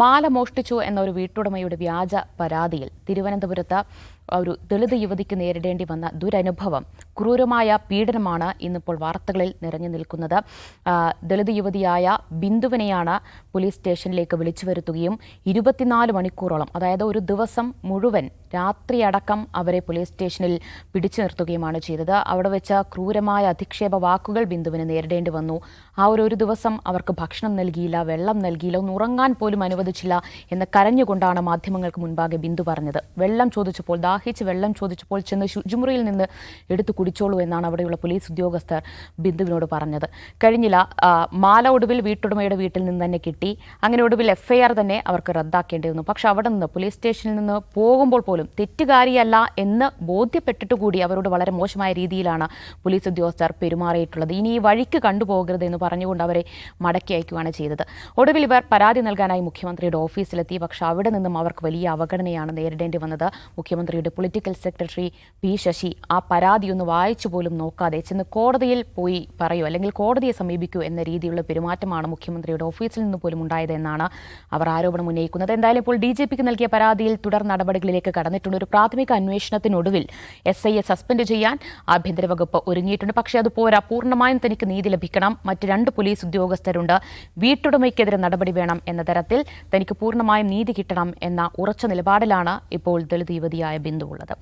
മാല മോഷ്ടിച്ചു എന്ന ഒരു വീട്ടുടമയുടെ വ്യാജ പരാതിയിൽ തിരുവനന്തപുരത്ത് ഒരു ദളിത് യുവതിക്ക് നേരിടേണ്ടി വന്ന ദുരനുഭവം, ക്രൂരമായ പീഡനമാണ് ഇന്നിപ്പോൾ വാർത്തകളിൽ നിറഞ്ഞു നിൽക്കുന്നത്. ദളിത് യുവതിയായ ബിന്ദുവിനെയാണ് പോലീസ് സ്റ്റേഷനിലേക്ക് വിളിച്ചു വരുത്തുകയും 24 മണിക്കൂറോളം, അതായത് ഒരു ദിവസം മുഴുവൻ രാത്രിയടക്കം അവരെ പോലീസ് സ്റ്റേഷനിൽ പിടിച്ചു നിർത്തുകയുമാണ് ചെയ്തത്. അവിടെ വെച്ച് ക്രൂരമായ അധിക്ഷേപ വാക്കുകൾ ബിന്ദുവിന് നേരിടേണ്ടി വന്നു. ആ ഒരു ദിവസം അവർക്ക് ഭക്ഷണം നൽകിയില്ല, വെള്ളം നൽകിയില്ല, ഒന്ന് ഉറങ്ങാൻ പോലും അനുവദിച്ചില്ല എന്ന് കരഞ്ഞുകൊണ്ടാണ് മാധ്യമങ്ങൾക്ക് മുൻപാകെ ബിന്ദു പറഞ്ഞത്. വെള്ളം ചോദിച്ചപ്പോൾ, ദാഹിച്ച് വെള്ളം ചോദിച്ചപ്പോൾ ചെന്ന് ശുചിമുറിയിൽ നിന്ന് എടുത്തു കുടിച്ചോളൂ എന്നാണ് അവിടെയുള്ള പോലീസ് ഉദ്യോഗസ്ഥർ ബിന്ദുവിനോട് പറഞ്ഞത്. കഴിഞ്ഞില്ല, മാല ഒടുവിൽ വീട്ടുടമയുടെ വീട്ടിൽ നിന്ന് തന്നെ കിട്ടി. അങ്ങനെ ഒടുവിൽ FIR തന്നെ അവർക്ക് റദ്ദാക്കേണ്ടി വന്നു. പക്ഷെ അവിടെ നിന്ന് പോലീസ് സ്റ്റേഷനിൽ നിന്ന് പോകുമ്പോൾ പോലും തെറ്റുകാരിയല്ല എന്ന് ബോധ്യപ്പെട്ടിട്ടുകൂടി അവരോട് വളരെ മോശമായ രീതിയിലാണ് പോലീസ് ഉദ്യോഗസ്ഥർ പെരുമാറിയിട്ടുള്ളത്. ഇനി ഈ വഴിക്ക് കണ്ടുപോകരുത് എന്ന് പറഞ്ഞുകൊണ്ട് അവരെ മടക്കി അയക്കുകയാണ് ചെയ്തത്. ഒടുവിൽ ഇവർ പരാതി നൽകാനായി മുഖ്യമന്ത്രിയുടെ ഓഫീസിലെത്തി. പക്ഷെ അവിടെ നിന്നും അവർക്ക് വലിയ അവഗണനയാണ് നേരിടേണ്ടി വന്നത്. മുഖ്യമന്ത്രിയുടെ പൊളിറ്റിക്കൽ സെക്രട്ടറി P. ശശി ആ പരാതി ഒന്ന് വായിച്ചു പോലും നോക്കാതെ ചെന്ന് കോടതിയിൽ പോയി പറയൂ, അല്ലെങ്കിൽ കോടതിയെ സമീപിക്കൂ എന്ന രീതിയിലുള്ള പെരുമാറ്റമാണ് മുഖ്യമന്ത്രിയുടെ ഓഫീസിൽ നിന്ന് പോലും ഉണ്ടായത് എന്നാണ് അവർ ആരോപണം ഉന്നയിക്കുന്നത്. എന്തായാലും ഇപ്പോൾ DGPക്ക് നൽകിയ പരാതിയിൽ തുടർ നടപടികളിലേക്ക് കടന്നിട്ടുണ്ട്. ഒരു പ്രാഥമിക അന്വേഷണത്തിനൊടുവിൽ SIയെ സസ്പെൻഡ് ചെയ്യാൻ ആഭ്യന്തര വകുപ്പ് ഒരുങ്ങിയിട്ടുണ്ട്. പക്ഷേ അത് പോരാ, പൂർണ്ണമായും തനിക്ക് നീതി ലഭിക്കണം. മറ്റ് 2 പോലീസ് ഉദ്യോഗസ്ഥരുണ്ട്, വീട്ടുടമയ്ക്കെതിരെ നടപടി വേണം എന്ന തരത്തിൽ തനിക്ക് പൂർണ്ണമായും നീതി കിട്ടണം എന്ന ഉറച്ച നിലപാടിലാണ് ഇപ്പോൾ ദളിത് യുവതിയായ ബിന്ദു ഉള്ളത്.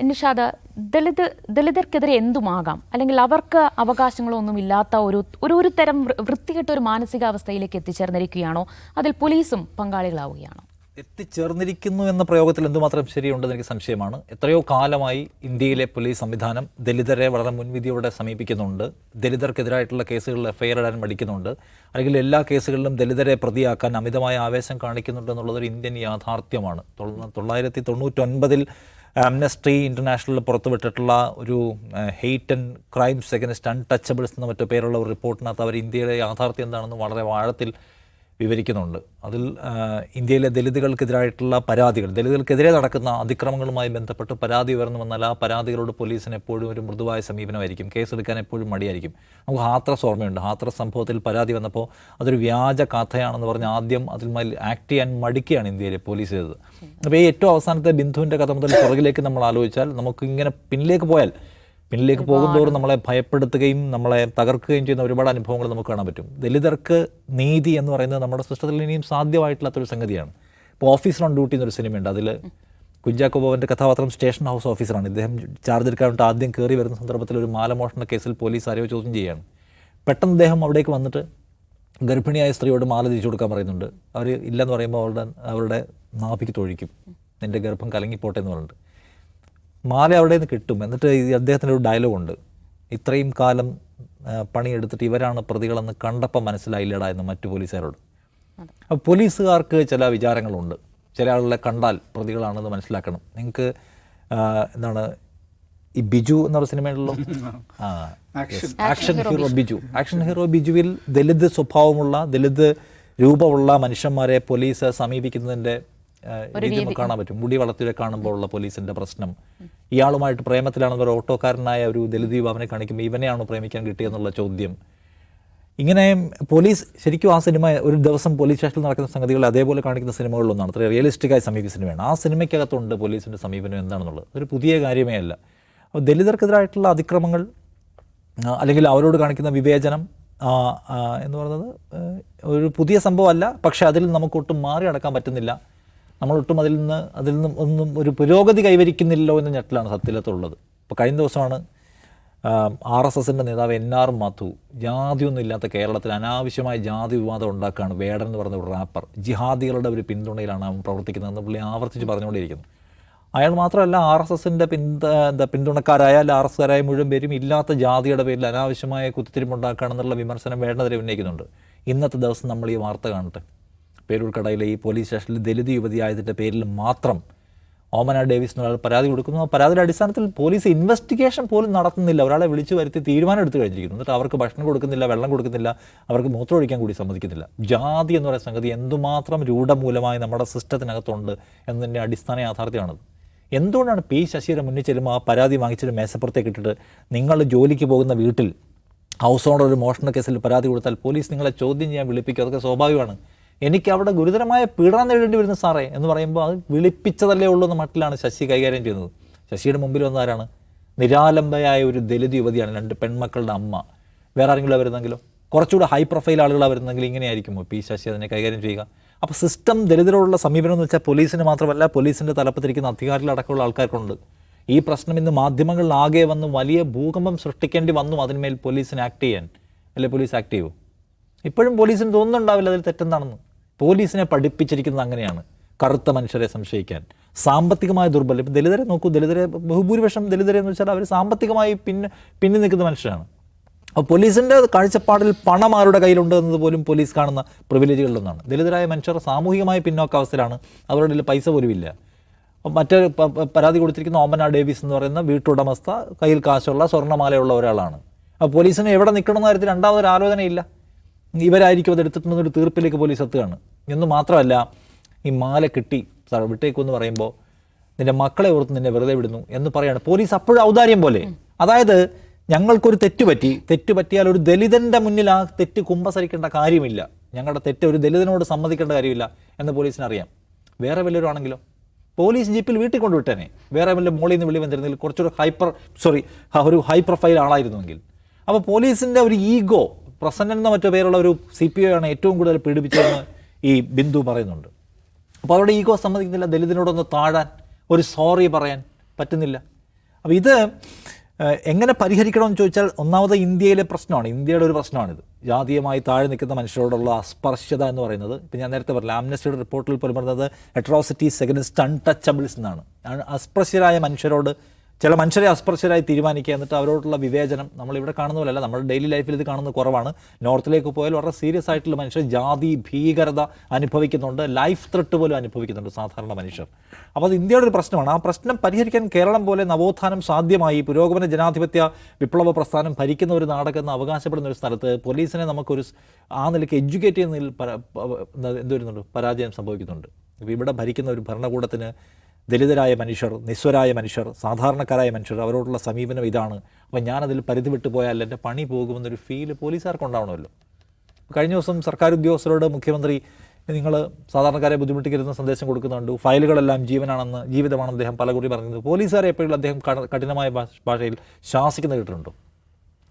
നിഷാദ്, ദളിതർക്കെതിരെ എന്തുമാകാം, അല്ലെങ്കിൽ അവർക്ക് അവകാശങ്ങളൊന്നും ഇല്ലാത്ത ഒരു തരം വൃത്തികെട്ട ഒരു മാനസികാവസ്ഥയിലേക്ക് എത്തിച്ചേർന്നിരിക്കുകയാണോ, അതിൽ പോലീസും പങ്കാളികളാവുകയാണോ? എത്തിച്ചേർന്നിരിക്കുന്നു എന്ന പ്രയോഗത്തിൽ എന്തുമാത്രം ശരിയുണ്ടെന്ന് എനിക്ക് സംശയമാണ്. എത്രയോ കാലമായി ഇന്ത്യയിലെ പോലീസ് സംവിധാനം ദലിതരെ വളരെ മുൻവിധിയോടെ സമീപിക്കുന്നുണ്ട്. ദലിതർക്കെതിരായിട്ടുള്ള കേസുകളിൽ FIR ഇടാൻ മടിക്കുന്നുണ്ട്, അല്ലെങ്കിൽ എല്ലാ കേസുകളിലും ദലിതരെ പ്രതിയാക്കാൻ അമിതമായ ആവേശം കാണിക്കുന്നുണ്ട് എന്നുള്ളതൊരു ഇന്ത്യൻ യാഥാർത്ഥ്യമാണ്. 1999 ആംനസ്റ്റി ഇൻ്റർനാഷണൽ പുറത്തുവിട്ടിട്ടുള്ള ഒരു hate and crimes against Untouchables എന്ന മറ്റു പേരുള്ള ഒരു റിപ്പോർട്ടിനകത്ത് അവർ ഇന്ത്യയുടെ യാഥാർത്ഥ്യം എന്താണെന്ന് വളരെ ആഴത്തിൽ വിവരിക്കുന്നുണ്ട്. അതിൽ ഇന്ത്യയിലെ ദലിതുകൾക്കെതിരായിട്ടുള്ള പരാതികൾ, ദലിതുകൾക്കെതിരെ നടക്കുന്ന അതിക്രമങ്ങളുമായി ബന്ധപ്പെട്ട് പരാതി ഉയർന്നു വന്നാൽ ആ പരാതികളോട് പോലീസിന് എപ്പോഴും ഒരു മൃദുവായ സമീപനമായിരിക്കും. കേസെടുക്കാൻ എപ്പോഴും മടിയായിരിക്കും. നമുക്ക് ഹാത്രസ് ഓർമ്മയുണ്ട്. ഹാത്രസ് സംഭവത്തിൽ പരാതി വന്നപ്പോൾ അതൊരു വ്യാജ കഥയാണെന്ന് പറഞ്ഞ് ആദ്യം അതിൽ ആക്ട് ചെയ്യാൻ മടിക്കുകയാണ് ഇന്ത്യയിലെ പോലീസ് ചെയ്തത്. അപ്പോൾ ഈ ഏറ്റവും അവസാനത്തെ ബിന്ദുവിൻ്റെ കഥ മുതൽ പുറകിലേക്ക് നമ്മൾ ആലോചിച്ചാൽ നമുക്ക് ഇങ്ങനെ പിന്നിലേക്ക് പോകുന്തോറും നമ്മളെ ഭയപ്പെടുത്തുകയും നമ്മളെ തകർക്കുകയും ചെയ്യുന്ന ഒരുപാട് അനുഭവങ്ങൾ നമുക്ക് കാണാൻ പറ്റും. ദലിതർക്ക് നീതി എന്ന് പറയുന്നത് നമ്മുടെ സിസ്റ്റത്തിൽ ഇനിയും സാധ്യമായിട്ടില്ലാത്തൊരു സംഗതിയാണ്. ഇപ്പോൾ ഓഫീസർ ഓൺ ഡ്യൂട്ടി എന്നൊരു സിനിമയുണ്ട്. അതിൽ കുഞ്ചാക്കോ ബോബൻ്റെ കഥാപാത്രം സ്റ്റേഷൻ ഹൗസ് ഓഫീസറാണ്. ഇദ്ദേഹം ചാർജ് എടുക്കാൻ വേണ്ടി ആദ്യം കയറി വരുന്ന സന്ദർഭത്തിൽ ഒരു മാലമോഷണ കേസിൽ പോലീസ് ആരെയോ ചോദ്യം ചെയ്യുകയാണ്. പെട്ടെന്ന് അദ്ദേഹം അവിടേക്ക് വന്നിട്ട് ഗർഭിണിയായ സ്ത്രീയോട് മാല തിരിച്ചു കൊടുക്കാൻ പറയുന്നുണ്ട്. അവർ ഇല്ലെന്ന് പറയുമ്പോൾ അവരുടെ നാഭിക്ക് തൊഴിക്കും, നിൻ്റെ ഗർഭം കലങ്ങിപ്പോട്ടെ എന്ന് പറഞ്ഞിട്ട് മാല അവിടെ നിന്ന് കിട്ടും. എന്നിട്ട് അദ്ദേഹത്തിൻ്റെ ഒരു ഡയലോഗുണ്ട്, ഇത്രയും കാലം പണിയെടുത്തിട്ട് ഇവരാണ് പ്രതികളെന്ന് കണ്ടപ്പോൾ മനസ്സിലായില്ലടാ എന്ന് മറ്റു പോലീസുകാരോട്. അപ്പോൾ പോലീസുകാർക്ക് ചില വിചാരങ്ങളുണ്ട്. ചില ആളുകളെ കണ്ടാൽ പ്രതികളാണെന്ന് മനസ്സിലാക്കണം. നിങ്ങൾക്ക് എന്താണ് ഈ ബിജു എന്നൊരു സിനിമയുണ്ടല്ലോ, ആക്ഷൻ ഹീറോ ബിജുവിൽ ദലിത് സ്വഭാവമുള്ള, ദലിത് രൂപമുള്ള മനുഷ്യന്മാരെ പോലീസ് സമീപിക്കുന്നതിൻ്റെ രീതി കാണാൻ പറ്റും. മുടി വളർത്തിയെ കാണുമ്പോൾ ഉള്ള പോലീസിൻ്റെ പ്രശ്നം, ഇയാളുമായിട്ട് പ്രേമത്തിലാണെന്ന് ഒരു ഓട്ടോക്കാരനായ ഒരു ദലിത് യുവാവിനെ കാണിക്കുമ്പോൾ ഇവനെയാണോ പ്രേമിക്കാൻ കിട്ടിയെന്നുള്ള ചോദ്യം. ഇങ്ങനെ പോലീസ് ശരിക്കും ആ സിനിമ ഒരു ദിവസം പോലീസ് സ്റ്റേഷനിൽ നടക്കുന്ന സംഗതികൾ അതേപോലെ കാണിക്കുന്ന സിനിമകളിലൊന്നാണ്. അത്ര റിയലിസ്റ്റിക്കായി സമീപിക്കുന്ന സിനിമയാണ്. ആ സിനിമയ്ക്കകത്തുണ്ട് പോലീസിൻ്റെ സമീപനം എന്താണെന്നുള്ളത്. അതൊരു പുതിയ കാര്യമേ അല്ല. അപ്പോൾ ദലിതർക്കെതിരായിട്ടുള്ള അതിക്രമങ്ങൾ അല്ലെങ്കിൽ അവരോട് കാണിക്കുന്ന വിവേചനം എന്ന് പറയുന്നത് ഒരു പുതിയ സംഭവമല്ല. പക്ഷേ അതിൽ നമുക്കൊട്ടും മാറി അടക്കാൻ പറ്റുന്നില്ല. നമ്മളൊട്ടും അതിൽ നിന്നും ഒന്നും ഒരു പുരോഗതി കൈവരിക്കുന്നില്ലോ എന്ന ഞെട്ടലാണ് സത്യത്തിലുള്ളത്. ഇപ്പോൾ കഴിഞ്ഞ ദിവസമാണ് RSSൻ്റെ നേതാവ് NR മാധു ജാതിയൊന്നും ഇല്ലാത്ത കേരളത്തിൽ അനാവശ്യമായ ജാതി വിവാദം ഉണ്ടാക്കുകയാണ്. വേടൻ എന്ന് പറയുന്ന ഒരു റാപ്പർ ജിഹാദികളുടെ ഒരു പിന്തുണയിലാണ് അവൻ പ്രവർത്തിക്കുന്നതെന്ന് പുള്ളി ആവർത്തിച്ച് പറഞ്ഞുകൊണ്ടിരിക്കുന്നു. അയാൾ മാത്രമല്ല, RSSൻ്റെ പിന്തുണക്കാരായാൽ RSSകാരായ മുഴുവൻ പേരും ഇല്ലാത്ത ജാതിയുടെ പേരിൽ അനാവശ്യമായ കുത്തിത്തിരിപ്പുണ്ടാക്കുകയാണെന്നുള്ള വിമർശനം വേണ്ടതിരെ ഉന്നയിക്കുന്നുണ്ട്. ഇന്നത്തെ ദിവസം നമ്മൾ ഈ വാർത്ത കാണട്ടെ. പേരൂർക്കടയിലെ ഈ പോലീസ് സ്റ്റേഷനിൽ ദലിത് യുവതിയായതിൻ്റെ പേരിൽ മാത്രം ഓമന ഡേവിസ് എന്നൊരാൾ പരാതി കൊടുക്കുന്നു. ആ പരാതിയുടെ അടിസ്ഥാനത്തിൽ പോലീസ് ഇൻവെസ്റ്റിഗേഷൻ പോലും നടത്തുന്നില്ല. ഒരാളെ വിളിച്ചു വരുത്തി തീരുമാനം എടുത്തു കഴിഞ്ഞിരിക്കുന്നു. എന്നിട്ട് അവർക്ക് ഭക്ഷണം കൊടുക്കുന്നില്ല, വെള്ളം കൊടുക്കുന്നില്ല, അവർക്ക് മൂത്രമൊഴിക്കാൻ കൂടി സമ്മതിക്കുന്നില്ല. ജാതി എന്ന് പറയുന്ന സംഗതി എന്തുമാത്രം രൂഢമൂലമായി നമ്മുടെ സിസ്റ്റത്തിനകത്തുണ്ട് എന്നതിൻ്റെ അടിസ്ഥാന യാഥാർത്ഥ്യമാണത്. എന്തുകൊണ്ടാണ് P. ശശിയുടെ മുന്നിൽ ചെല്ലുമ്പോൾ ആ പരാതി വാങ്ങിച്ചിട്ട് മേശപ്പുറത്തേക്ക് ഇട്ടിട്ട് നിങ്ങൾ ജോലിക്ക് പോകുന്ന വീട്ടിൽ ഹൗസ് ഓണർ ഒരു മോഷണ കേസിൽ പരാതി കൊടുത്താൽ പോലീസ് നിങ്ങളെ ചോദ്യം ചെയ്യാൻ വിളിപ്പിക്കും? അതൊക്കെ സ്വാഭാവികമാണ്. എനിക്ക് അവിടെ ഗുരുതരമായ പീഡനം നേരിടേണ്ടി വരുന്നു സാറേ എന്ന് പറയുമ്പോൾ അത് വിളിപ്പിച്ചതല്ലേ ഉള്ളൂ എന്ന മട്ടിലാണ് ശശി കൈകാര്യം ചെയ്യുന്നത്. ശശിയുടെ മുമ്പിൽ വന്ന ആരാണ്? നിരാലംബയായ ഒരു ദലിത് യുവതിയാണ്, 2 പെൺമക്കളുടെ അമ്മ. വേറെ ആരെങ്കിലും വരുന്നെങ്കിലോ, കുറച്ചുകൂടെ ഹൈ പ്രൊഫൈൽ ആളുകളാണ് വരുന്നെങ്കിൽ ഇങ്ങനെയായിരിക്കുമോ പി ശശി അതിനെ കൈകാര്യം ചെയ്യുക? അപ്പോൾ സിസ്റ്റം ദലിതരോടുള്ള സമീപനം എന്ന് വെച്ചാൽ പോലീസിന് മാത്രമല്ല, പോലീസിൻ്റെ തലപ്പത്തിരിക്കുന്ന അധികാരികളടക്കമുള്ള ആൾക്കാർക്കുണ്ട്. ഈ പ്രശ്നം ഇന്ന് മാധ്യമങ്ങളിലാകെ വന്ന് വലിയ ഭൂകമ്പം സൃഷ്ടിക്കേണ്ടി വന്നു അതിന്മേൽ പോലീസിന് ആക്ട് ചെയ്യാൻ. അല്ലെ പോലീസ് ആക്ട് ചെയ്യുമോ? ഇപ്പോഴും പോലീസിന് തോന്നുന്നുണ്ടാവില്ല അതിൽ തെറ്റെന്താണെന്ന്. പോലീസിനെ പഠിപ്പിച്ചിരിക്കുന്നത് അങ്ങനെയാണ്, കറുത്ത മനുഷ്യരെ സംശയിക്കാൻ. സാമ്പത്തികമായ ദുർബലം. ഇപ്പം ദലിതരെ നോക്കൂ, ബഹുഭൂരിപക്ഷം ദലിതരെ എന്ന് വെച്ചാൽ അവർ സാമ്പത്തികമായി പിന്നിൽ നിൽക്കുന്ന മനുഷ്യരാണ്. അപ്പോൾ പോലീസിൻ്റെ കാഴ്ചപ്പാടിൽ പണം ആരുടെ കയ്യിലുണ്ട് എന്നത് പോലും പോലീസ് കാണുന്ന പ്രിവിലേജുകളിലൊന്നാണ്. ദലിതരായ മനുഷ്യർ സാമൂഹികമായി പിന്നോക്കാവസ്ഥയിലാണ്, അവരുടെ കയ്യിൽ പൈസ പോലും ഇല്ല. മറ്റൊരു പരാതി കൊടുത്തിരിക്കുന്ന ഓമന ഡേവിസ് എന്ന് പറയുന്ന വീട്ടുടമസ്ഥ, കയ്യിൽ കാശുള്ള സ്വർണ്ണമാലയുള്ള ഒരാളാണ്. അപ്പോൾ പോലീസിന് എവിടെ നിൽക്കണമെന്ന കാര്യത്തിൽ രണ്ടാമതൊരു ആലോചനയില്ല. ഇവരായിരിക്കും അത് എടുത്തിട്ടുണ്ടെന്നൊരു തീർപ്പിലേക്ക് പോലീസ് എത്തുകയാണ്. എന്ന് മാത്രമല്ല, ഈ മാല കിട്ടി സാർ വിട്ടേക്കുമെന്ന് പറയുമ്പോൾ നിൻ്റെ മക്കളെ ഓർത്ത് നിന്നെ വെറുതെ വിടുന്നു എന്ന് പറയാണ് പോലീസ്. അപ്പോഴും ഔദാര്യം പോലെ. അതായത് ഞങ്ങൾക്കൊരു തെറ്റ് പറ്റിയാൽ ഒരു ദലിതൻ്റെ മുന്നിൽ ആ തെറ്റ് കുമ്പസരിക്കേണ്ട കാര്യമില്ല, ഞങ്ങളുടെ തെറ്റ് ഒരു ദലിതനോട് സമ്മതിക്കേണ്ട കാര്യമില്ല എന്ന് പോലീസിനറിയാം. വേറെ വല്ലവരാണെങ്കിലോ പോലീസ് ജീപ്പിൽ വീട്ടിൽ കൊണ്ടുവിട്ടേനെ. വേറെ വല്ല മോളിൽ നിന്ന് വിളി വന്നിരുന്നെങ്കിൽ കുറച്ചൊരു ഒരു ഹൈ പ്രൊഫൈൽ ആളായിരുന്നുവെങ്കിൽ. അപ്പോൾ പോലീസിൻ്റെ ഒരു ഈഗോ, പ്രസന്നൻ എന്ന മറ്റു പേരുള്ള ഒരു CPO ആണ് ഏറ്റവും കൂടുതൽ പീഡിപ്പിച്ചതെന്ന് ഈ ബിന്ദു പറയുന്നുണ്ട്. അപ്പോൾ അവരുടെ ഈഗോ സമ്മതിക്കുന്നില്ല, ദലിതനോടൊന്ന് താഴാൻ, ഒരു സോറി പറയാൻ പറ്റുന്നില്ല. അപ്പോൾ ഇത് എങ്ങനെ പരിഹരിക്കണമെന്ന് ചോദിച്ചാൽ, ഒന്നാമത് ഇന്ത്യയിലെ പ്രശ്നമാണ്, ഇന്ത്യയുടെ ഒരു പ്രശ്നമാണിത്. ജാതീയമായി താഴെ നിൽക്കുന്ന മനുഷ്യരോടുള്ള അസ്പർശ്യത എന്ന് പറയുന്നത്. ഇപ്പം ഞാൻ നേരത്തെ പറഞ്ഞില്ല, ആംനസ്റ്റിയുടെ റിപ്പോർട്ടിൽ പോലും പറയുന്നത് അട്രോസിറ്റീസ് അഗൈൻസ്റ്റ് അൺടച്ചബിൾസ് എന്നാണ്. അസ്പർശ്യരായ മനുഷ്യരോട്, ചില മനുഷ്യരെ അസ്പർശ്യരായി തീരുമാനിക്കുക, എന്നിട്ട് അവരോടുള്ള വിവേചനം നമ്മളിവിടെ കാണുന്ന പോലെയല്ല, നമ്മുടെ ഡെയിലി ലൈഫിൽ ഇത് കാണുന്നത് കുറവാണ്. നോർത്തിലേക്ക് പോയാൽ വളരെ സീരിയസ് ആയിട്ടുള്ള മനുഷ്യർ ജാതി ഭീകരത അനുഭവിക്കുന്നുണ്ട്, ലൈഫ് ത്രെട്ട് പോലും അനുഭവിക്കുന്നുണ്ട് സാധാരണ മനുഷ്യർ. അപ്പോൾ അത് ഇന്ത്യയുടെ ഒരു പ്രശ്നമാണ്. ആ പ്രശ്നം പരിഹരിക്കാൻ കേരളം പോലെ നവോത്ഥാനം സാധ്യമായി, പുരോഗമന ജനാധിപത്യ വിപ്ലവ പ്രസ്ഥാനം ഭരിക്കുന്ന ഒരു നാടകമെന്ന് അവകാശപ്പെടുന്ന ഒരു സ്ഥലത്ത് പോലീസിനെ നമുക്കൊരു ആ നിലയ്ക്ക് എഡ്യൂക്കേറ്റ് ചെയ്യുന്നതിൽ എന്തുവരുന്നുണ്ട്, പരാജയം സംഭവിക്കുന്നുണ്ട്. ഇപ്പോൾ ഇവിടെ ഭരിക്കുന്ന ഒരു ഭരണകൂടത്തിന് ദലിതരായ മനുഷ്യർ, നിസ്വരായ മനുഷ്യർ, സാധാരണക്കാരായ മനുഷ്യർ, അവരോടുള്ള സമീപനം ഇതാണ്. അപ്പോൾ ഞാനതിൽ പരിധി വിട്ടു പോയാൽ എൻ്റെ പണി പോകുമെന്നൊരു ഫീല് പോലീസുകാർക്ക് ഉണ്ടാവണമല്ലോ. കഴിഞ്ഞ ദിവസം സർക്കാർ ഉദ്യോഗസ്ഥരോട് മുഖ്യമന്ത്രി നിങ്ങൾ സാധാരണക്കാരെ ബുദ്ധിമുട്ടിക്കരുതെന്ന സന്ദേശം കൊടുക്കുന്നുണ്ട്. ഫയലുകളെല്ലാം ജീവിതമാണെന്ന് അദ്ദേഹം പലകുറി പറഞ്ഞത്. പോലീസുകാരെ എപ്പോഴും അദ്ദേഹം കഠിനമായ ഭാഷയിൽ ശാസിക്കുന്നത് കേട്ടിട്ടുണ്ടോ?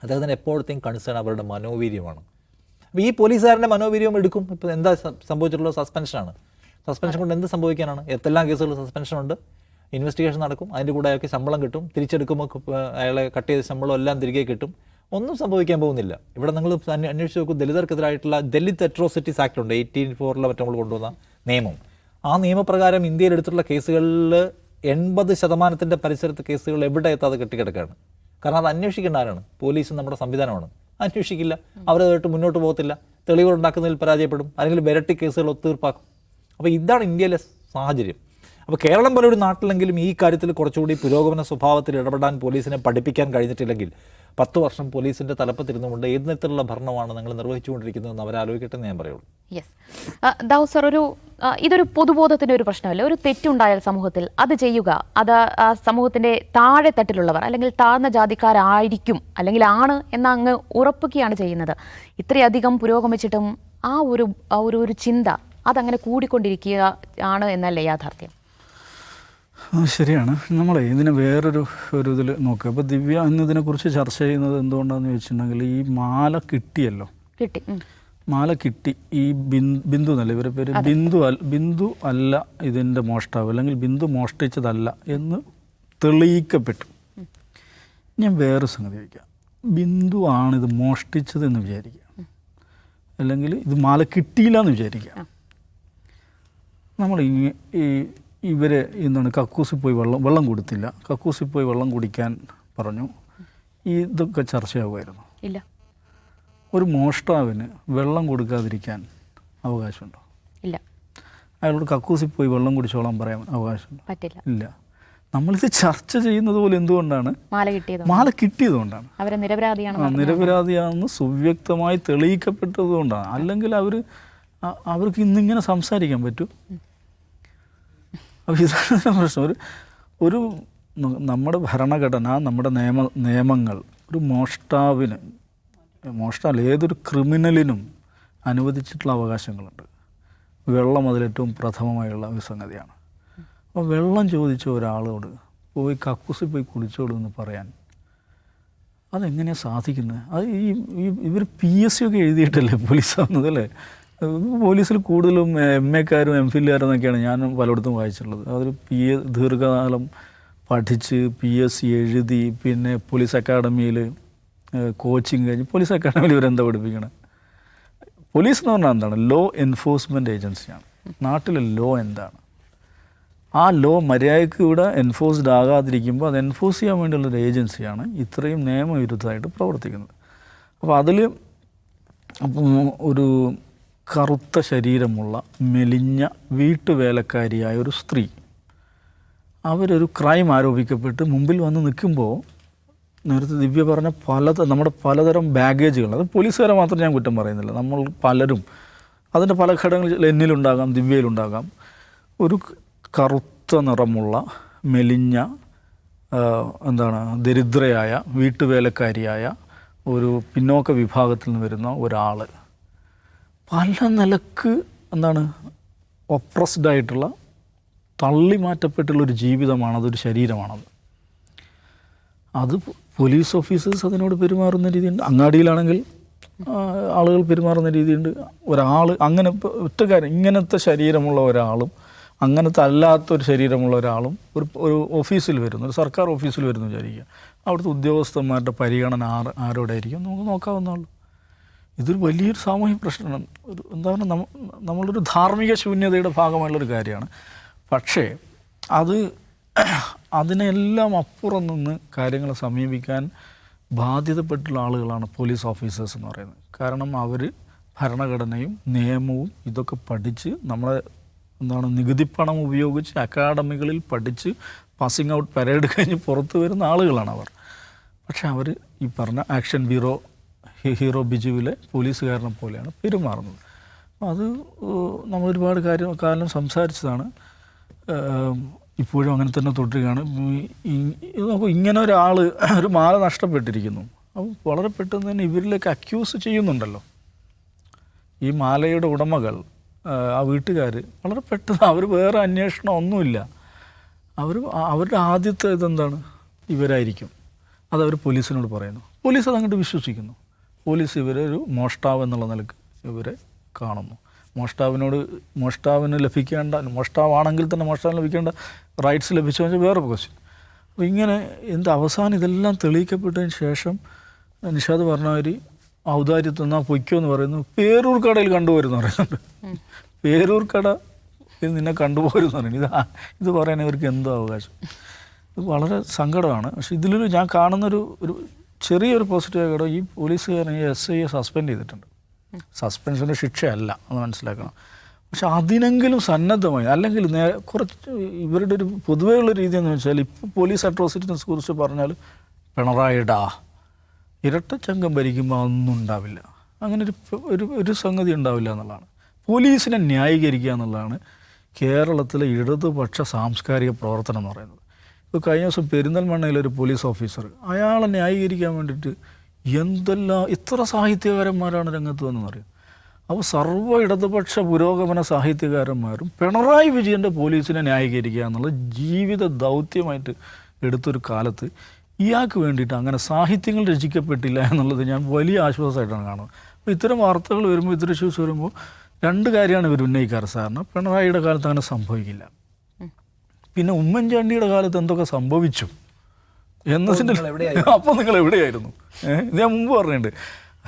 അദ്ദേഹത്തിന് എപ്പോഴത്തേക്കും കൺസേൺ അവരുടെ മനോവീര്യമാണ്. അപ്പോൾ ഈ പോലീസുകാരൻ്റെ മനോവീര്യം എടുക്കും. ഇപ്പോൾ എന്താ സംഭവിച്ചിട്ടുള്ളത്? സസ്പെൻഷനാണ്. സസ്പെൻഷൻ കൊണ്ട് എന്ത് സംഭവിക്കാനാണ്? എന്തെല്ലാം കേസുകൾ സസ്പെൻഷനുണ്ട്, ഇൻവെസ്റ്റിഗേഷൻ നടക്കും, അതിൻ്റെ കൂടെ അയാൾക്ക് ശമ്പളം കിട്ടും, തിരിച്ചെടുക്കുമ്പോൾ അയാളെ കട്ട് ചെയ്ത ശമ്പളം എല്ലാം തിരികെ കിട്ടും, ഒന്നും സംഭവിക്കാൻ പോകുന്നില്ല. ഇവിടെ നിങ്ങൾ അന്വേഷിച്ച് നോക്കും, ദലിതർക്കെതിരായിട്ടുള്ള ദലിത് അട്രോസിറ്റീസ് ആക്ട് ഉണ്ട്, 1884 മറ്റു നമ്മൾ കൊണ്ടുവന്ന നിയമം. ആ നിയമപ്രകാരം ഇന്ത്യയിൽ എടുത്തിട്ടുള്ള കേസുകളിൽ 80% പരിസരത്ത് കേസുകൾ എവിടെ എത്താതെ കെട്ടിക്കിടക്കുകയാണ്. കാരണം അത് അന്വേഷിക്കേണ്ട ആരാണ്? പോലീസും നമ്മുടെ സംവിധാനമാണ്. അന്വേഷിക്കില്ല, അവരതായിട്ട് മുന്നോട്ട് പോകത്തില്ല, തെളിവുകൾ ഉണ്ടാക്കുന്നതിൽ പരാജയപ്പെടും, അല്ലെങ്കിൽ വിരട്ടി കേസുകൾ ഒത്തീർപ്പാക്കും. അപ്പോൾ ഇതാണ് ഇന്ത്യയിലെ സാഹചര്യം. അപ്പോൾ കേരളം പോലെ ഒരു നാട്ടിലെങ്കിലും ഈ കാര്യത്തിൽ കുറച്ചുകൂടി പുരോഗമന സ്വഭാവത്തിൽ ഇടപെടാൻ പോലീസിനെ പഠിപ്പിക്കാൻ കഴിഞ്ഞിട്ടില്ലെങ്കിൽ 10 വർഷം പോലീസിൻ്റെ തലപ്പത്തിരുന്നുകൊണ്ട് ഏത് തരത്തിലുള്ള ഭരണമാണ് നിങ്ങൾ നിർവഹിച്ചുകൊണ്ടിരിക്കുന്നതെന്ന് അവരാലോചിക്കട്ടെ എന്ന് ഞാൻ പറയുള്ളൂ. യെസ്, ദാവു സർ, ഇതൊരു പൊതുബോധത്തിൻ്റെ ഒരു പ്രശ്നമല്ല. ഒരു തെറ്റുണ്ടായാൽ സമൂഹത്തിൽ അത് ചെയ്യുക, അത് സമൂഹത്തിൻ്റെ താഴെ തട്ടിലുള്ളവർ അല്ലെങ്കിൽ താഴ്ന്ന ജാതിക്കാരായിരിക്കും അല്ലെങ്കിൽ ആണ് എന്ന് അങ്ങ് ഉറപ്പിക്കുകയാണ് ചെയ്യുന്നത്. ഇത്രയധികം പുരോഗമിച്ചിട്ടും ആ ഒരു ചിന്ത അതങ്ങനെ കൂടിക്കൊണ്ടിരിക്കുക ആണ് എന്നല്ലേ യാഥാർത്ഥ്യം? ശരിയാണ്. നമ്മളെ ഇതിനെ വേറൊരു ഇതിൽ നോക്കുക. അപ്പോൾ ദിവ്യ ഇന്നതിനെക്കുറിച്ച് ചർച്ച ചെയ്യുന്നത് എന്തുകൊണ്ടാണെന്ന് ചോദിച്ചിട്ടുണ്ടെങ്കിൽ, ഈ മാല കിട്ടിയല്ലോ, മാല കിട്ടി. ഈ ബിന്ദു എന്നല്ല ഇവരുടെ പേര്, ബിന്ദു അല്ല ഇതിൻ്റെ മോഷ്ടാവ്, അല്ലെങ്കിൽ ബിന്ദു മോഷ്ടിച്ചതല്ല എന്ന് തെളിയിക്കപ്പെട്ടു. ഞാൻ വേറെ സംഗതി ചോദിക്കാം. ബിന്ദു ആണിത് മോഷ്ടിച്ചതെന്ന് വിചാരിക്കുക, അല്ലെങ്കിൽ ഇത് മാല കിട്ടിയില്ല എന്ന് വിചാരിക്കുക. നമ്മൾ ഇവരെ എന്താണ് കക്കൂസിൽ പോയി വെള്ളം കൊടുത്തില്ല, കക്കൂസിൽ പോയി വെള്ളം കുടിക്കാൻ പറഞ്ഞു, ഇതൊക്കെ ചർച്ചയാകുമായിരുന്നു. ഇല്ല. ഒരു മോഷ്ടാവിന് വെള്ളം കൊടുക്കാതിരിക്കാൻ അവകാശമുണ്ടോ? ഇല്ല. അയാളോട് കക്കൂസിൽ പോയി വെള്ളം കുടിച്ചോളാൻ പറയാൻ അവകാശമുണ്ടോ? പറ്റില്ല. ഇല്ല. നമ്മളിത് ചർച്ച ചെയ്യുന്നത് പോലെ എന്തുകൊണ്ടാണ്? മാല കിട്ടിയതുകൊണ്ടാണ്. നിരപരാധിയാണെന്ന് സുവ്യക്തമായി തെളിയിക്കപ്പെട്ടതുകൊണ്ടാണ്. അല്ലെങ്കിൽ അവർക്ക് ഇന്നിങ്ങനെ സംസാരിക്കാൻ പറ്റും. അപ്പോൾ ഇതാണ് പ്രശ്നം. ഒരു നമ്മുടെ ഭരണഘടന, നമ്മുടെ നിയമങ്ങൾ ഒരു മോഷ്ടാവിന്, ഏതൊരു ക്രിമിനലിനും അനുവദിച്ചിട്ടുള്ള അവകാശങ്ങളുണ്ട്. വെള്ളം അതിലേറ്റവും പ്രഥമമായുള്ള ഒരു സംഗതിയാണ്. അപ്പോൾ വെള്ളം ചോദിച്ച ഒരാളോട് പോയി കക്കൂസിൽ പോയി കുളിച്ചോളൂ എന്ന് പറയാൻ അതെങ്ങനെയാണ് സാധിക്കുന്നത്? അത് ഇവർ PSC ഒക്കെ എഴുതിയിട്ടല്ലേ പോലീസാവുന്നത് അല്ലേ? പോലീസിൽ കൂടുതലും MA-ക്കാരും MPhilകാരും എന്നൊക്കെയാണ് ഞാൻ പലയിടത്തും വായിച്ചിട്ടുള്ളത്. അതൊരു ദീർഘകാലം പഠിച്ച് PSC എഴുതി പിന്നെ പോലീസ് അക്കാഡമിയിൽ കോച്ചിങ് കഴിഞ്ഞ് പോലീസ് അക്കാഡമിയിൽ ഇവരെന്താ പഠിപ്പിക്കണം? പോലീസ് എന്ന് പറഞ്ഞാൽ എന്താണ്? ലോ എൻഫോഴ്സ്മെൻറ്റ് ഏജൻസിയാണ്. നാട്ടിലെ ലോ എന്താണ്? ആ ലോ മര്യാദയ്ക്ക് ഇവിടെ എൻഫോഴ്സ്ഡ് ആകാതിരിക്കുമ്പോൾ അത് എൻഫോഴ്സ് ചെയ്യാൻ വേണ്ടിയുള്ളൊരു ഏജൻസിയാണ് ഇത്രയും നിയമവിരുദ്ധമായിട്ട് പ്രവർത്തിക്കുന്നത്. അപ്പോൾ അതിൽ ഒരു കറുത്ത ശരീരമുള്ള മെലിഞ്ഞ വീട്ടുവേലക്കാരിയായ ഒരു സ്ത്രീ അവരൊരു ക്രൈം ആരോപിക്കപ്പെട്ട് മുമ്പിൽ വന്ന് നിൽക്കുമ്പോൾ നേരത്തെ ദിവ്യ പറഞ്ഞ നമ്മുടെ പലതരം ബാഗേജുകൾ, അത് പോലീസുകാരെ മാത്രം ഞാൻ കുറ്റം പറയുന്നില്ല, നമ്മൾ പലരും അതിൻ്റെ പല ഘടകങ്ങൾ എന്നിലുണ്ടാകാം, ദിവ്യയിലുണ്ടാകാം. ഒരു കറുത്ത നിറമുള്ള മെലിഞ്ഞ ദരിദ്രയായ വീട്ടുവേലക്കാരിയായ ഒരു പിന്നോക്ക വിഭാഗത്തിൽ നിന്ന് വരുന്ന ഒരാൾ പല നിലക്ക് ഒപ്രസ്ഡായിട്ടുള്ള തള്ളി മാറ്റപ്പെട്ടുള്ളൊരു ജീവിതമാണ്, അതൊരു ശരീരമാണത്. അത് പോലീസ് ഓഫീസേഴ്സ് അതിനോട് പെരുമാറുന്ന രീതിയുണ്ട്, അങ്ങാടിയിലാണെങ്കിൽ ആളുകൾ പെരുമാറുന്ന രീതിയുണ്ട്. ഒരാൾ അങ്ങനെ ഒറ്റക്കാരൻ ഇങ്ങനത്തെ ശരീരമുള്ള ഒരാളും അങ്ങനത്തെ അല്ലാത്തൊരു ശരീരമുള്ള ഒരാളും ഒരു ഓഫീസിൽ വരുന്നു, ഒരു സർക്കാർ ഓഫീസിൽ വരുന്നു വിചാരിക്കുക. അവിടുത്തെ ഉദ്യോഗസ്ഥന്മാരുടെ പരിഗണന ആരോടായിരിക്കും? നമുക്ക് നോക്കാവുന്നതാണ്. ഇതൊരു വലിയൊരു സാമൂഹിക പ്രശ്നമാണ്. നമ്മളൊരു ധാർമ്മിക ശൂന്യതയുടെ ഭാഗമായുള്ളൊരു കാര്യമാണ്. പക്ഷേ അതിനെല്ലാം അപ്പുറം നിന്ന് കാര്യങ്ങളെ സമീപിക്കാൻ ബാധ്യതപ്പെട്ടുള്ള ആളുകളാണ് പോലീസ് ഓഫീസേഴ്സ് എന്ന് പറയുന്നത്. കാരണം അവർ ഭരണഘടനയും നിയമവും ഇതൊക്കെ പഠിച്ച് നമ്മളെ നികുതിപ്പണം ഉപയോഗിച്ച് അക്കാഡമികളിൽ പഠിച്ച് പാസിംഗ് ഔട്ട് പരേഡ് കഴിഞ്ഞ് പുറത്ത് വരുന്ന ആളുകളാണ് അവർ. പക്ഷേ അവർ ഈ പറഞ്ഞ ആക്ഷൻ ബ്യൂറോ ഹീറോ ബിജുവിലെ പോലീസുകാരനെ പോലെയാണ് പെരുമാറുന്നത്. അത് നമ്മളൊരുപാട് കാലം സംസാരിച്ചതാണ്, ഇപ്പോഴും അങ്ങനെ തന്നെ തുടരുകയാണ്. അപ്പോൾ ഇങ്ങനെ ഒരു മാല നഷ്ടപ്പെട്ടിരിക്കുന്നു. അപ്പോൾ വളരെ പെട്ടെന്ന് തന്നെ ഇവരിലേക്ക് അക്യൂസ് ചെയ്യുന്നുണ്ടല്ലോ ഈ മാലയുടെ ഉടമകൾ, ആ വീട്ടുകാർ. വളരെ പെട്ടെന്ന് അവർ വേറെ അന്വേഷണം ഒന്നുമില്ല, അവരുടെ ആദ്യത്തെ ഇതെന്താണ്? ഇവരായിരിക്കും. അതവർ പോലീസിനോട് പറയുന്നു. പോലീസ് അതങ്ങോട്ട് വിശ്വസിക്കുന്നു. പോലീസ് ഇവരെ ഒരു മോഷ്ടാവ് എന്നുള്ള നിലക്ക് ഇവരെ കാണുന്നു. മോഷ്ടാവിന് ലഭിക്കേണ്ട, മോഷ്ടാവാണെങ്കിൽ തന്നെ മോഷ്ടാവിന് ലഭിക്കേണ്ട റൈറ്റ്സ് ലഭിച്ചു വെച്ചാൽ വേറെ ക്വസ്റ്റ്യൻ. അപ്പോൾ ഇങ്ങനെ അവസാനം ഇതെല്ലാം തെളിയിക്കപ്പെട്ടതിന് ശേഷം നിഷാദ് പറഞ്ഞ മാതിരി ഔദാര്യത്തിൽ നിന്നാ പൊയ്ക്കോ എന്ന് പറയുന്നു. പേരൂർ കടയിൽ കണ്ടുപോരുന്നു പറയുന്നുണ്ട്. പേരൂർ കട നിന്നെ കണ്ടുപോരുന്നു പറയുന്നു. ഇത് പറയാൻ ഇവർക്ക് എന്തോ അവകാശം? ഇത് വളരെ സങ്കടമാണ്. പക്ഷെ ഇതിലൊരു ഞാൻ കാണുന്നൊരു ചെറിയൊരു പോസിറ്റീവ് ഘടകം, ഈ പോലീസുകാരൻ ഈ SIയെ സസ്പെൻഡ് ചെയ്തിട്ടുണ്ട്. സസ്പെൻഷൻ്റെ ശിക്ഷയല്ല, അത് മനസ്സിലാക്കണം. പക്ഷെ അതിനെങ്കിലും സന്നദ്ധമായി, അല്ലെങ്കിൽ കുറച്ച് ഇവരുടെ ഒരു പൊതുവെയുള്ള രീതി എന്ന് വെച്ചാൽ ഇപ്പോൾ പോലീസ് അട്രോസിറ്റിനെ കുറിച്ച് പറഞ്ഞാൽ പിണറായിടാ ഇരട്ടച്ചങ്കം ഭരിക്കുമ്പോൾ ഒന്നും ഉണ്ടാവില്ല, അങ്ങനെ ഒരു സംഗതി ഉണ്ടാവില്ല എന്നുള്ളതാണ്. പോലീസിനെ ന്യായീകരിക്കുക എന്നുള്ളതാണ് കേരളത്തിലെ ഇടതുപക്ഷ സാംസ്കാരിക പ്രവർത്തനം എന്ന് പറയുന്നത്. ഇപ്പോൾ കഴിഞ്ഞ ദിവസം പെരിന്തൽമണ്ണയിലൊരു പോലീസ് ഓഫീസർ, അയാളെ ന്യായീകരിക്കാൻ വേണ്ടിയിട്ട് എത്ര സാഹിത്യകാരന്മാരാണ് രംഗത്ത് വന്നതെന്ന് അറിയാം. അപ്പോൾ സർവ്വ ഇടതുപക്ഷ പുരോഗമന സാഹിത്യകാരന്മാരും പിണറായി വിജയൻ്റെ പോലീസിനെ ന്യായീകരിക്കുക എന്നുള്ള ജീവിത ദൗത്യമായിട്ട് എടുത്തൊരു കാലത്ത് ഇയാൾക്ക് വേണ്ടിയിട്ട് അങ്ങനെ സാഹിത്യങ്ങൾ രചിക്കപ്പെട്ടില്ല എന്നുള്ളത് ഞാൻ വലിയ ആശ്വാസമായിട്ടാണ് കാണുന്നത്. അപ്പോൾ ഇത്തരം വാർത്തകൾ വരുമ്പോൾ, ഇത്തരം ഇഷ്യൂസ് വരുമ്പോൾ രണ്ട് കാര്യമാണ് ഇവർ ഉന്നയിക്കാറ്. സാറിന് പിണറായിയുടെ കാലത്ത് അങ്ങനെ സംഭവിക്കില്ല, പിന്നെ ഉമ്മൻചാണ്ടിയുടെ കാലത്ത് എന്തൊക്കെ സംഭവിച്ചു എന്നതിൻ്റെ അപ്പോൾ നിങ്ങൾ എവിടെയായിരുന്നു? ഇത് ഞാൻ മുമ്പ് പറഞ്ഞിട്ടുണ്ട്.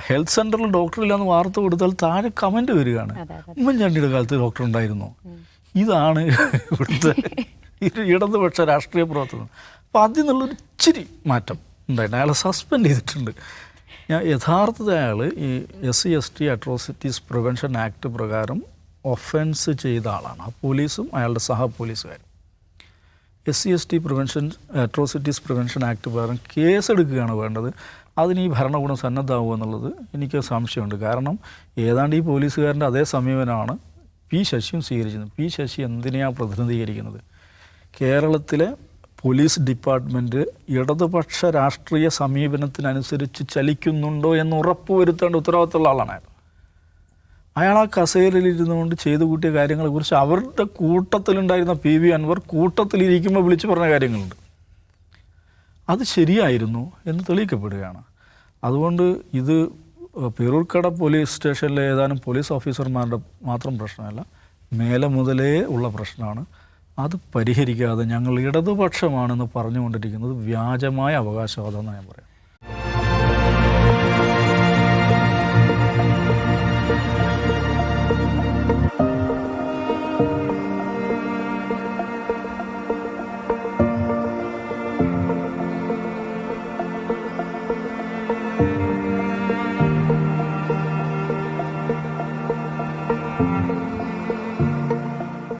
ഹെൽത്ത് സെൻ്ററിൽ ഡോക്ടറില്ലാന്ന് വാർത്ത കൊടുത്താൽ താഴെ കമൻറ്റ് വരികയാണ്, ഉമ്മൻചാണ്ടിയുടെ കാലത്ത് ഡോക്ടർ ഉണ്ടായിരുന്നോ? ഇതാണ് ഇവിടുത്തെ ഇടതുപക്ഷ രാഷ്ട്രീയ പ്രവർത്തനം. അപ്പോൾ അതിൽ നിന്നുള്ളൊരു ഇച്ചിരി മാറ്റം ഉണ്ടായിരുന്നു. അയാളെ സസ്പെൻഡ് ചെയ്തിട്ടുണ്ട്. യഥാർത്ഥത്തിൽ അയാൾ ഈ SC/ST അട്രോസിറ്റീസ് പ്രിവെൻഷൻ ആക്ട് പ്രകാരം ഒഫൻസ് ചെയ്ത ആളാണ്. ആ പോലീസും അയാളുടെ പോലീസുകാരും SC/ST അട്രോസിറ്റീസ് പ്രിവെൻഷൻ ആക്ട് പ്രകാരം കേസെടുക്കുകയാണ് വേണ്ടത്. അതിന് ഈ ഭരണകൂടം സന്നദ്ധമാവുക എന്നുള്ളത് എനിക്ക് സംശയമുണ്ട്. കാരണം ഏതാണ്ട് ഈ പോലീസുകാരൻ്റെ അതേ സമീപനമാണ് P. ശശിയും സ്വീകരിക്കുന്നത്. P. ശശി എന്തിനെയാണ് പ്രതിനിധീകരിക്കുന്നത്? കേരളത്തിലെ പോലീസ് ഡിപ്പാർട്ട്മെൻറ്റ് ഇടതുപക്ഷ രാഷ്ട്രീയ സമീപനത്തിനനുസരിച്ച് ചലിക്കുന്നുണ്ടോ എന്ന് ഉറപ്പുവരുത്തേണ്ട ഉത്തരവാദിത്തമുള്ള ആളാണ് അയാൾ. അയാൾ ആ കസേരയിലിരുന്നുകൊണ്ട് ചെയ്തു കൂട്ടിയ കാര്യങ്ങളെക്കുറിച്ച് അവരുടെ കൂട്ടത്തിലുണ്ടായിരുന്ന PV അൻവർ കൂട്ടത്തിലിരിക്കുമ്പോൾ വിളിച്ചു പറഞ്ഞ കാര്യങ്ങളുണ്ട്. അത് ശരിയായിരുന്നു എന്ന് തെളിയിക്കപ്പെടുകയാണ്. അതുകൊണ്ട് ഇത് പേരൂർക്കട പോലീസ് സ്റ്റേഷനിലെ ഏതാനും പോലീസ് ഓഫീസർമാരുടെ മാത്രം പ്രശ്നമല്ല, മേലെ മുതലേ ഉള്ള പ്രശ്നമാണ്. അത് പരിഹരിക്കാതെ ഞങ്ങൾ ഇടതുപക്ഷമാണെന്ന് പറഞ്ഞുകൊണ്ടിരിക്കുന്നത് വ്യാജമായ അവകാശവാദം എന്ന് ഞാൻ പറയാം.